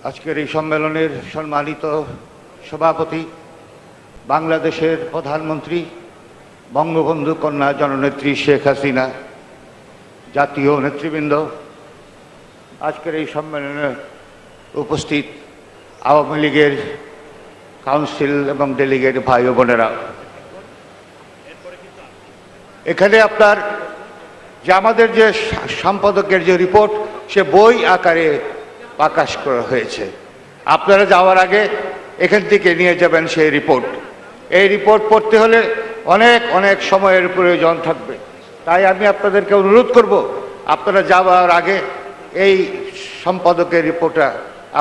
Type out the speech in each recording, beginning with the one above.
আজকের এই সম্মেলনের সম্মানিত সভাপতি, বাংলাদেশের প্রধানমন্ত্রী বঙ্গবন্ধু কন্যা জননেত্রী শেখ হাসিনা, জাতীয় নেতৃবৃন্দ, আজকের এই সম্মেলনে উপস্থিত আওয়ামী লীগের কাউন্সিল এবং ডেলিগেট ভাই ও বোনেরা, এখানে আপনার যে আমাদের যে সম্পাদকের যে রিপোর্ট সে বই আকারে প্রকাশ করা হয়েছে। আপনারা যাওয়ার আগে এখান থেকে নিয়ে যাবেন সেই রিপোর্ট। এই রিপোর্ট পড়তে হলে অনেক অনেক সময়ের প্রয়োজন থাকবে, তাই আমি আপনাদেরকে অনুরোধ করব আপনারা যাওয়ার আগে এই সম্পাদকের রিপোর্টটা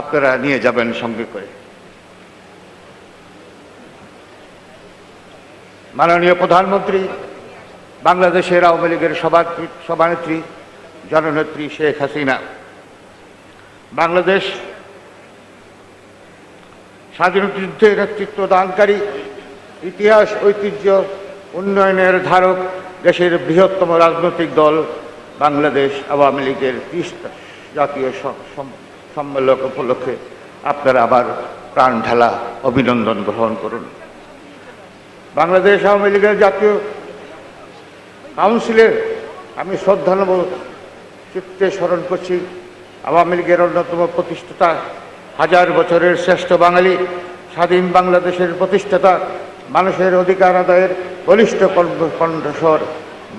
আপনারা নিয়ে যাবেন সঙ্গে করে। মাননীয় প্রধানমন্ত্রী, বাংলাদেশের আওয়ামী লীগের সভানেত্রী জননেত্রী শেখ হাসিনা, বাংলাদেশ স্বাধীনতা যুদ্ধে নেতৃত্ব দানকারী, ইতিহাস ঐতিহ্য উন্নয়নের ধারক, দেশের বৃহত্তম রাজনৈতিক দল বাংলাদেশ আওয়ামী লীগের 30 জাতীয় সম্মেলন উপলক্ষে আপনারা আবার প্রাণ ঢালা অভিনন্দন গ্রহণ করুন। বাংলাদেশ আওয়ামী লীগের জাতীয় কাউন্সিলের আমি শ্রদ্ধানব চিত্তে স্মরণ করছি আওয়ামী লীগের অন্যতম প্রতিষ্ঠাতা, হাজার বছরের শ্রেষ্ঠ বাঙালি, স্বাধীন বাংলাদেশের প্রতিষ্ঠাতা, মানুষের অধিকার আদায়ের বলিষ্ঠ কণ্ঠস্বর,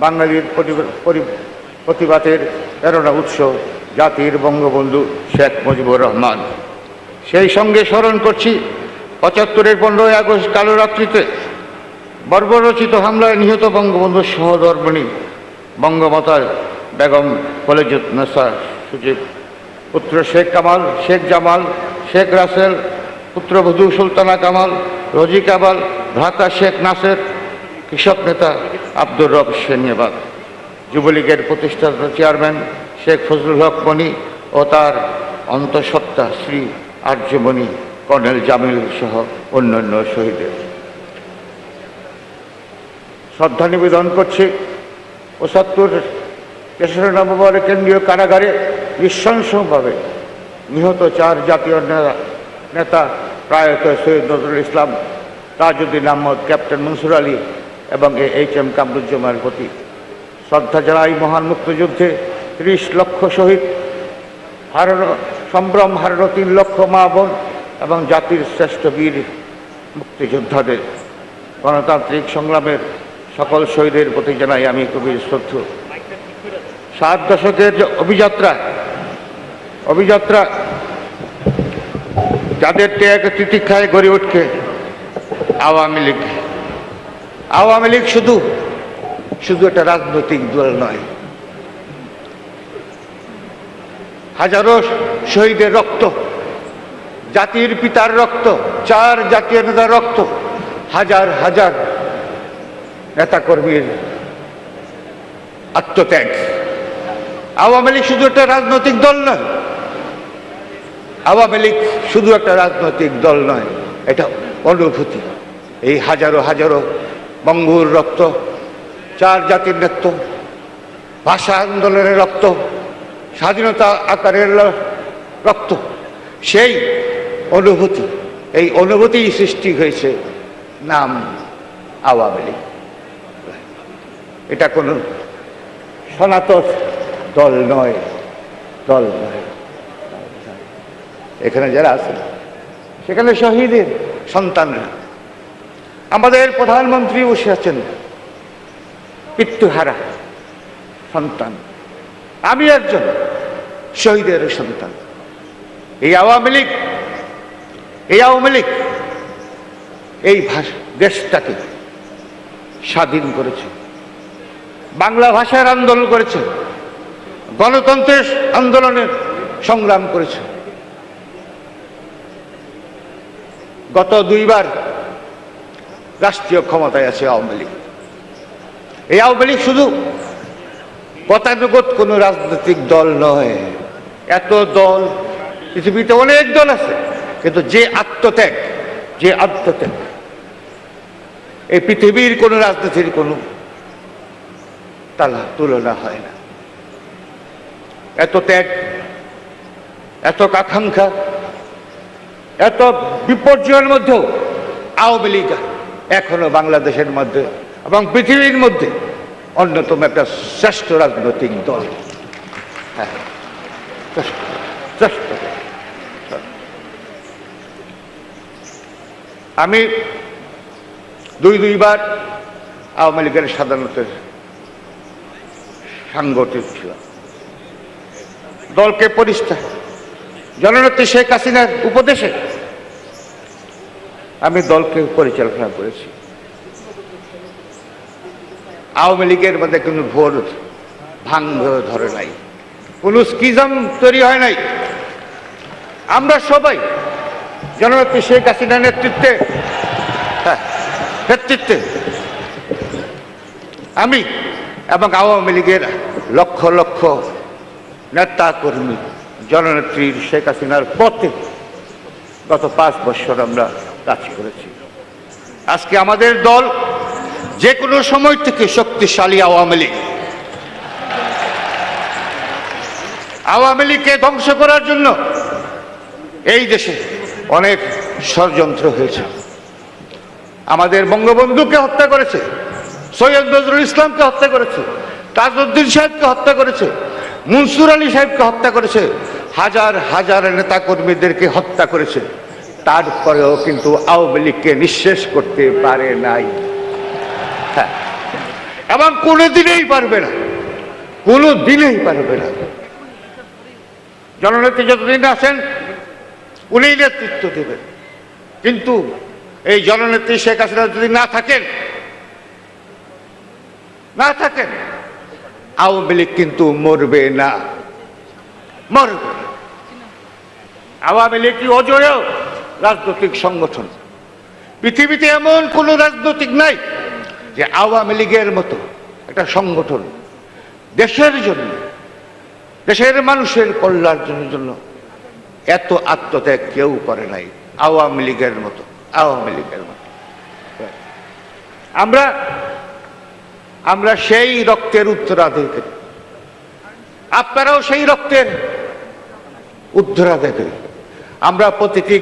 বাঙালির প্রতিবাদের প্রেরণা উৎস জাতির বঙ্গবন্ধু শেখ মুজিবুর রহমান। সেই সঙ্গে স্মরণ করছি 75-এর 15ই আগস্ট কালো রাত্রিতে বর্বরচিত হামলায় নিহত বঙ্গবন্ধুর সহধর্মিণী বঙ্গমাতা বেগম খালেদা সুচিব, পুত্র শেখ কামাল, শেখ জামাল, শেখ রাসেল, পুত্রবধূ সুলতানা কামাল, রোজি কামাল, ভ্রাতা শেখ নাসের, কৃষক নেতা আব্দুর রব সেনিয়াবাদ, যুবলীগের প্রতিষ্ঠাতা চেয়ারম্যান শেখ ফজলুল হক মনি ও তার অন্তঃসত্ত্বা শ্রী আর্যমণি কর্নেল জামিল সহ অন্যান্য শহীদের শ্রদ্ধা নিবেদন করছি। 75 তেসরা নভেম্বর কেন্দ্রীয় কারাগারে নৃশংসভাবে নিহত 4 জাতীয় নেতা প্রয়াত সৈয়দ নজরুল ইসলাম, তাজউদ্দিন আহমদ, ক্যাপ্টেন মনসুর আলী এবং HM কামরুজ্জামানের প্রতি শ্রদ্ধা জানাই। মহান মুক্তিযুদ্ধে 30 লক্ষ শহীদ, সম্ভ্রম হারানো 3 লক্ষ মা বোন এবং জাতির শ্রেষ্ঠ বীর মুক্তিযোদ্ধাদের, গণতান্ত্রিক সংগ্রামের সকল শহীদের প্রতি জানাই আমি গভীর শ্রদ্ধা। 7 দশকের অভিযাত্রা যাদের ত্যাগ তিতিক্ষায় গড়ে উঠছে আওয়ামী লীগ। আওয়ামী লীগ শুধু একটা রাজনৈতিক দল নয়, হাজারো শহীদের রক্ত, জাতির পিতার রক্ত, 4 জাতীয় নেতার রক্ত, হাজার হাজার নেতাকর্মীর আত্মত্যাগ। আওয়ামী লীগ শুধু একটা রাজনৈতিক দল নয়, আওয়ামী লীগ শুধু একটা রাজনৈতিক দল নয়, এটা অনুভূতি। এই হাজারো হাজারো বঙ্গুর রক্ত, 4 জাতির নেতৃত্ব, ভাষা আন্দোলনের রক্ত, স্বাধীনতা আকারের রক্ত, সেই অনুভূতি, এই অনুভূতি সৃষ্টি হয়েছে নাম আওয়ামী লীগ। এটা কোনো সনাতন দল নয়। এখানে যারা আছেন সেখানে শহীদের সন্তানরা, আমাদের প্রধানমন্ত্রী বসে আছেন পিতৃহারা সন্তান, আমি একজন শহীদের সন্তান। এই আওয়ামী লীগ এই দেশটাকে স্বাধীন করেছে, বাংলা ভাষার আন্দোলন করেছে, গণতন্ত্রের আন্দোলনের সংগ্রাম করেছে। গত 2 বার রাষ্ট্রীয় ক্ষমতায় আছে আওয়ামী লীগ। এই আওয়ামী লীগ শুধু গতানুগত কোনো রাজনৈতিক দল নয়। এত দল পৃথিবীতে অনেক দল আছে, কিন্তু যে আত্মত্যাগ এই পৃথিবীর কোনো রাজনীতির কোনো তুলনা হয় না। এত ত্যাগ, এত আকাঙ্ক্ষা, এত বিপর্যয়ের মধ্যেও আওয়ামী লীগ এখনো বাংলাদেশের মধ্যে এবং পৃথিবীর মধ্যে অন্যতম একটা শ্রেষ্ঠ রাজনৈতিক দল। হ্যাঁ, শ্রেষ্ঠ। আমি দুইবার আওয়ামী লীগের সাধারণত সাংগঠনিক ছিলাম। দলকে পরিষ্কার জননেত্রী শেখ হাসিনার উপদেশে আমি দলকে পরিচালনা করেছি। আওয়ামী লীগের মধ্যে কোনো ভোর ভাঙ্গ ধরে নাই, কোনো স্কিজম তৈরি হয় নাই। আমরা সবাই জননেত্রী শেখ হাসিনার নেতৃত্বে আমি এবং আওয়ামী লীগের লক্ষ লক্ষ নেতা কর্মী জননেত্রীর শেখ হাসিনার পথে গত 5 বছর আমরা কাজ করেছি। আজকে আমাদের দল যে কোনো সময় থেকে শক্তিশালী। আওয়ামী লীগকে ধ্বংস করার জন্য এই দেশে অনেক ষড়যন্ত্র হয়েছে। আমাদের বঙ্গবন্ধুকে হত্যা করেছে, সৈয়দ নজরুল ইসলামকে হত্যা করেছে, তাজউদ্দিন সাহেবকে হত্যা করেছে, মনসুর আলী সাহেবকে হত্যা করেছে, হাজার হাজার নেতা কর্মীদেরকে হত্যা করেছে। তারপরেও কিন্তু আওয়ামী লীগকে নিঃশেষ করতে পারে নাই, হ্যাঁ, এবং কোনোদিনেই পারবে না, কোনোদিনেই পারবে না। জননেত্রী যতদিন আছেন উনি নেতৃত্ব দেবেন, কিন্তু এই জননেত্রী শেখ হাসিনা যদি না থাকেন আওয়ামী লীগ কিন্তু মরবে না, মরবে। আওয়ামী লীগ কি অজেয় রাজনৈতিক সংগঠন? পৃথিবীতে এমন কোন রাজনৈতিক নাই যে আওয়ামী লীগের মতো একটা সংগঠন দেশের জন্য, দেশের মানুষের কল্যাণের জন্য এত আত্মত্যাগ কেউ করে নাই আওয়ামী লীগের মতো। আমরা সেই রক্তের উত্তরাধিকারী, আপনারাও সেই রক্তের উত্তরাধিকারী। আমরা প্রতিটি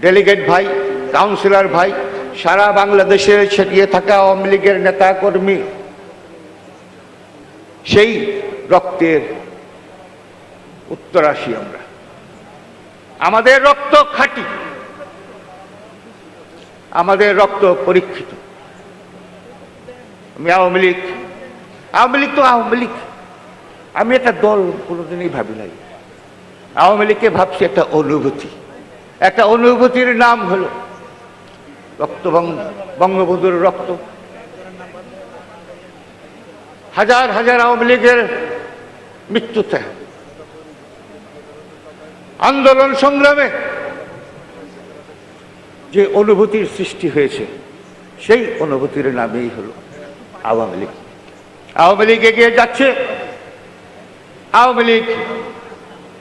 ডেলিগেট ভাই, কাউন্সিলর ভাই, সারা বাংলাদেশে ছড়িয়ে থাকা আওয়ামী লীগের নেতা কর্মী সেই রক্তের উত্তরাসী। আমাদের রক্ত খাঁটি, আমাদের রক্ত পরীক্ষিত। আমি আওয়ামী লীগ তো আওয়ামী লীগ। আমি একটা দল কোনোদিনই ভাবি নাই। আওয়ামী লীগকে ভাবছি একটা অনুভূতি, একটা অনুভূতির নাম হলো রক্ত, বঙ্গবন্ধুর রক্ত। হাজার হাজার আওয়ামী লীগের মৃত্যুতে, আন্দোলন সংগ্রামে যে অনুভূতির সৃষ্টি হয়েছে সেই অনুভূতির নামেই হলো আওয়ামী লীগ। আওয়ামী লীগ এগিয়ে যাচ্ছে, আওয়ামী লীগ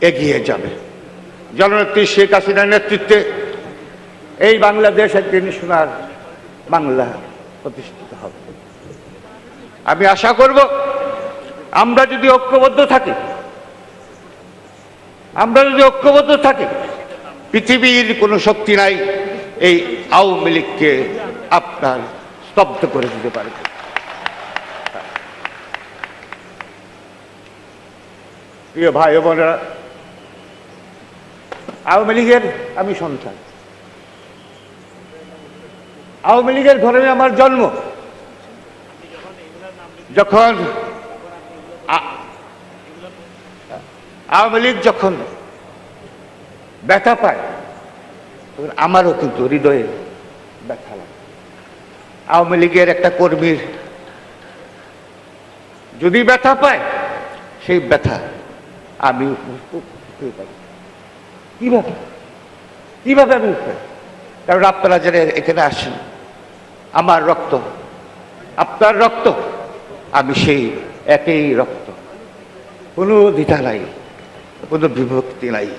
এগিয়ে যাবে। জননেত্রী শেখ হাসিনার নেতৃত্বে এই বাংলাদেশ একদিন সোনার বাংলা প্রতিষ্ঠিত হবে। আমি আশা করব আমরা যদি ঐক্যবদ্ধ থাকি, পৃথিবীর কোনো শক্তি নাই এই আওয়ামী লীগকে আপনার স্তব্ধ করে দিতে পারে। প্রিয় ভাই বোনেরা, আওয়ামী লীগের আমি সন্তান, আওয়ামী লীগের ঘরে আমার জন্ম। যখন আওয়ামী লীগ যখন ব্যথা পায় তখন আমারও কিন্তু হৃদয়ে ব্যথা লাগে। আওয়ামী লীগের একটা কর্মীর যদি ব্যথা পায়, সেই ব্যথা আমি কিভাবে আমি উঠতে, কারণ আপনারা যারা এখানে আসেন, আমার রক্ত আপনার রক্ত, আমি সেই একই রক্ত, কোনো দ্বিধা নাই, কোনো বিভক্তি নাই।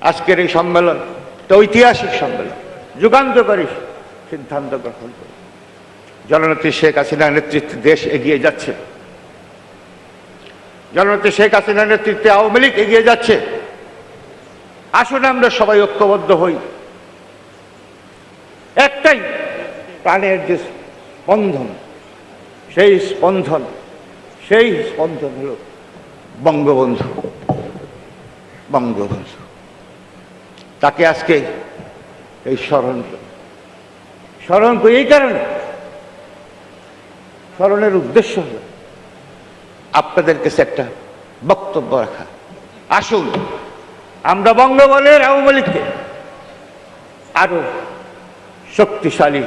আজকের এই সম্মেলন একটা ঐতিহাসিক সম্মেলন, যুগান্তকারী সিদ্ধান্ত গ্রহণ করে জননেত্রী শেখ হাসিনার নেতৃত্বে দেশ এগিয়ে যাচ্ছে। জননেত্রী শেখ হাসিনার নেতৃত্বে আওয়ামী লীগ এগিয়ে যাচ্ছে। আসুন আমরা সবাই ঐক্যবদ্ধ হই। একটাই প্রাণের যে স্পন্দন, সেই স্পন্দন হলো বঙ্গবন্ধু। বঙ্গবন্ধু তাকে আজকে এই স্মরণ করি। এই কারণে স্মরণের উদ্দেশ্য হল আপনাদের কাছে একটা বক্তব্য রাখা। আসুন আমরা বঙ্গবলের আওয়ামী লীগকে আরো শক্তিশালী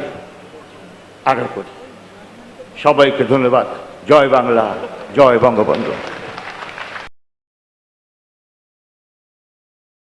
আরো করি। সবাইকে ধন্যবাদ। জয় বাংলা, জয় বঙ্গবন্ধু।